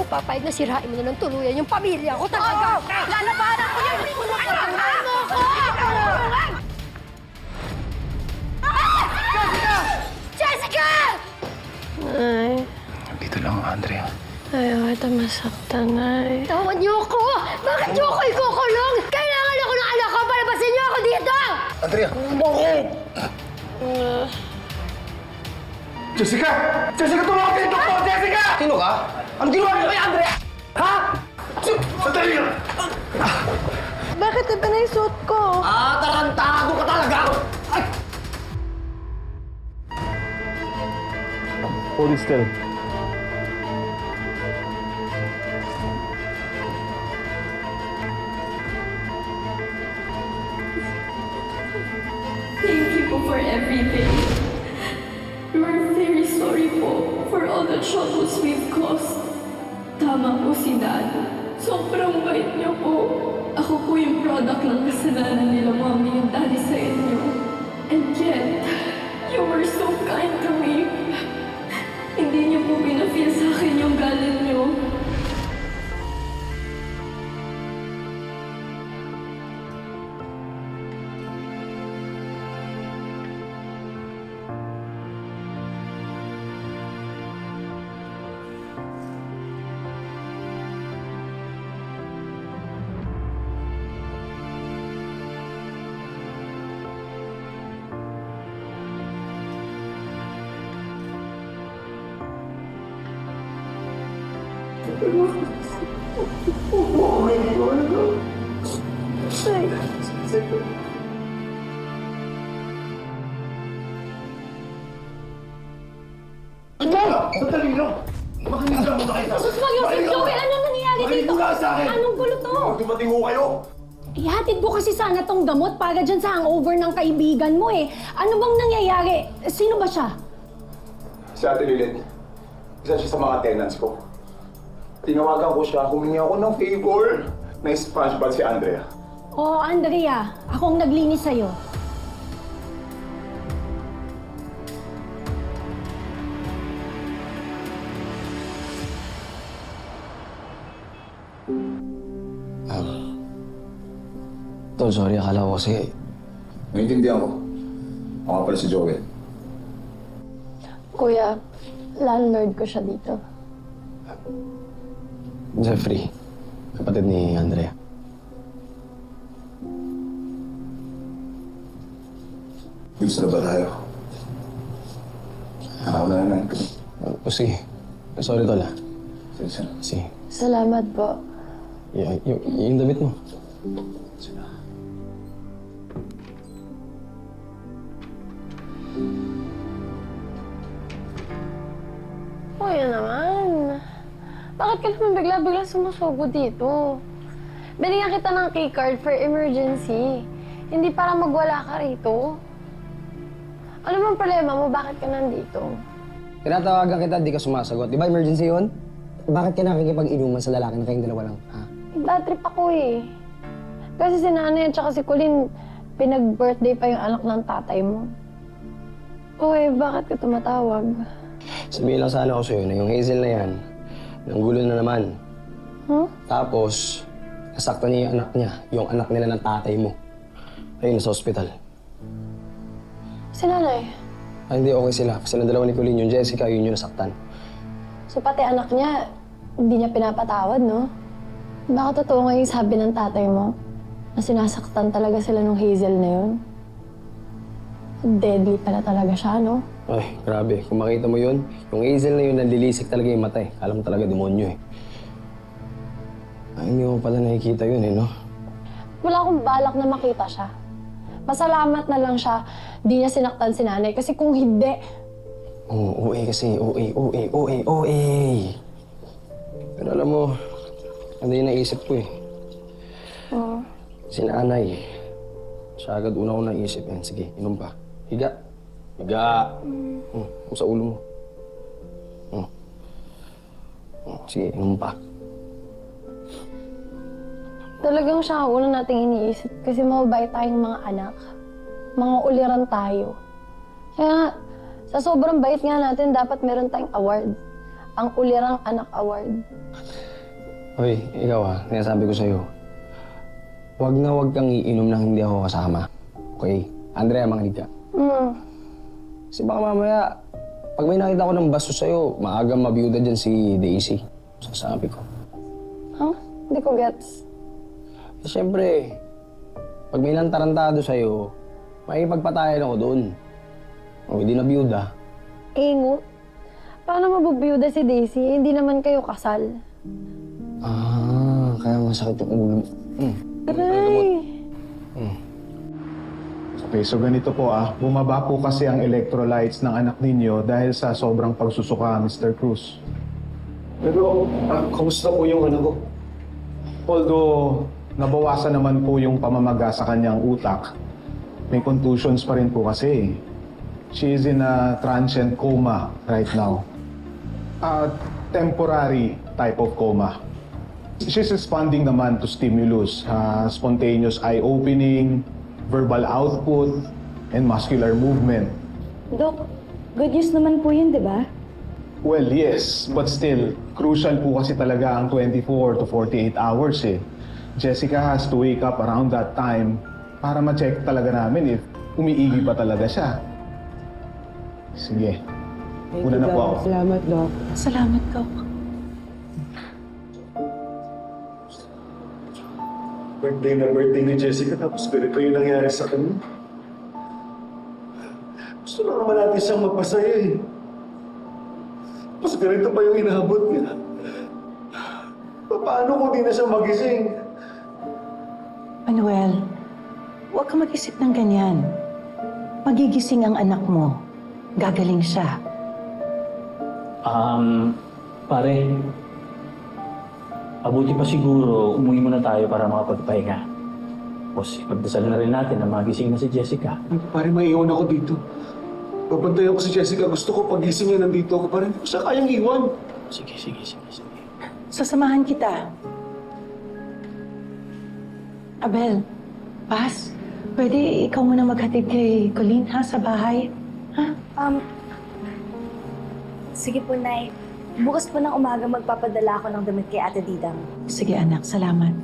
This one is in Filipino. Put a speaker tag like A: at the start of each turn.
A: papayag na sirain mo na ng tuluyan yung pamilya ko talaga. Lalabanan ko yan! Hindi mo na pagkakaan mo ko! Jessica! Jessica!
B: Nay,
C: Dito lang, Andrea.
B: ayaw kita masaktan, Nay.
A: Tawan niyo ako! Bakit niyo ako ikukulong? Kailangan ako ng anak ko! Palabasin niyo ako dito!
C: Andrea! Jessica! Jessica, tumawag kayo, doktor! Jessica! Sino ka? Ano ginawa niyo kay Andrea? Ha? Sandali lang!
B: Bakit iba na yung suot ko?
C: Tarantado ka talaga! Ay! Hold it still.
D: Thank you po for everything. We're very sorry po for all the troubles we've caused. Tama po si Dad. Sobrang bait niyo po. Ako po yung product ng kasalanan nila Mommy and Daddy sa inyo. And yet, you were so kind to me. Hindi niyo po pinafeel sa akin yung galit niyo.
C: Sandali lang! Makinig mo na kayo!
A: Sus, mag-Yosef Joel! Anong nangyayari dito?
C: Makinig sa akin!
A: Anong gulo to?
C: Dumating ko kayo!
A: Ihatid ko kasi sana tong gamot para dyan sa hangover ng kaibigan mo eh. Ano bang nangyayari? Sino ba siya?
E: Si Ate Lilith, isa siya sa mga tenants ko. Tinawagan ko siya, humingi ako ng favor na sponge bath si Andrea.
A: Oh, Andrea. Ako ang naglinis sa'yo.
C: Tol, sorry. Akala ko kasi...
E: Naiintindihan ko. Ako nga pala si Joel.
B: Kuya, landlord ko siya dito.
C: Jeffrey, kapatid ni Andrea.
E: Gusto na ba tayo? Ako na naman.
C: O sige. Sorry, Tol.
E: Sige.
C: Sige.
B: Salamat po.
C: Yung damit mo.
E: Sige.
B: Kuya naman. Bakit ka naman bigla-bigla sumusugo dito? Binigyan kita ng keycard for emergency. Hindi para magwala ka rito. Ano bang problema mo? Bakit ka nandito?
F: Tinatawagan kita, di ka sumasagot. Di ba emergency yun? Bakit ka nakikipag-inuman sa lalaki na kayong dalawa lang, ha?
B: Bad trip ako eh. Kasi si Nanay at saka si Colleen, pinag-birthday pa yung anak ng tatay mo. Uy, bakit ka tumatawag?
C: Sabihin lang sana ako sa'yo na yung Hazel na yan, nanggulo na naman.
B: Huh?
C: Tapos, nasaktan niya yung anak niya, yung anak nila ng tatay mo. Ayun, sa ospital.
B: Si Nanay.
C: Hindi okay sila. Kasi ng dalawa ni Colleen, yung Jessica, yun yung nasaktan.
B: So pati anak niya, hindi niya pinapatawad, no? Baka totoo nga yung sabi ng tatay mo na sinasaktan talaga sila nung Hazel na yun. Deadly pala talaga siya, no?
C: Ay, grabe. Kung makita mo yun, yung Hazel na yun, nanlilisik talaga yung mata eh. Kala mo talaga demonyo eh. Ay, hindi mo pala nakikita yun eh, no?
B: Wala akong balak na makita siya. Pasalamat na lang siya, di niya sinaktan si Nanay. Kasi kung hindi,
C: Oo, OA kasi. OA. Pero alam mo, ano yung naisip ko eh.
B: oh,
C: Si Nanay. Siya agad una ko naisip yan. Sige, inom pa. Higa. Higa. Sa ulo mo. Sige, inom pa.
B: talagang siya ang una nating iniisip. Kasi mababait tayong mga anak. Mga uliran tayo. Kaya nga, sa sobrang bait nga natin, dapat meron tayong award. Ang Ulirang Anak Award.
C: Hoy, ikaw sinasabi ko sa'yo. Huwag na huwag kang iinom nang hindi ako kasama. Okay? Andrea, makinig ka. Kasi baka mamaya, pag may nakita ko ng baso sa'yo, maagang mabiyuda dyan si Daisy. Sasabi ko.
B: Huh? Hindi ko gets.
C: Eh, siyempre, pag may nantarantado sa'yo, makikipagpatayan ako doon. O, hindi na biyuda.
B: Ingo? Paano mabubiyuda si Daisy? Hindi naman kayo kasal.
C: Kaya masakit yung ulo.
B: Aray!
E: Okay, so ganito po bumaba po kasi ang electrolytes ng anak ninyo dahil sa sobrang pagsusuka, Mr. Cruz. Pero, kamusta po yung anak ko? Although, nabawasan naman po yung pamamaga sa kanyang utak, may contusions pa rin po kasi. She is in a transient coma right now. A temporary type of coma. She's responding naman to stimulus, spontaneous eye-opening, verbal output, and muscular movement.
A: Dok, good news naman po yun, di ba?
E: Well, yes, but still, crucial po kasi talaga ang 24 to 48 hours eh. Jessica has to wake up around that time para ma-check talaga namin if umiigi pa talaga siya. Sige. Una na po ako.
F: Salamat, Doc.
G: Salamat, Doc.
H: Birthday ni Jessica, tapos ganito yung nangyari sa kanya. Gusto na naman natin siyang magpasaya eh. Tapos ganito pa yung inaabot niya. Paano kung di na siya magising?
G: Manuel, huwag ka mag-isip ng ganyan. Magigising ang anak mo. Gagaling siya.
I: Pare, mabuti pa siguro umuwi muna tayo para makapagpahinga. Tapos ipagdasal na rin natin na magising na si Jessica.
H: Pare, maiiwan ako dito. Babantayan ko si Jessica. Gusto ko pagising niya nandito ako. Pare, hindi ko siya kayang iwan.
I: Sige.
G: Sasamahan kita. Abel, Paz, pwede ikaw muna maghatid kay Colleen, ha, sa bahay? Ha?
J: Sige po, Nay. Bukas po ng umaga magpapadala ako ng damit kay Ate Didang.
G: Sige, anak. Salamat.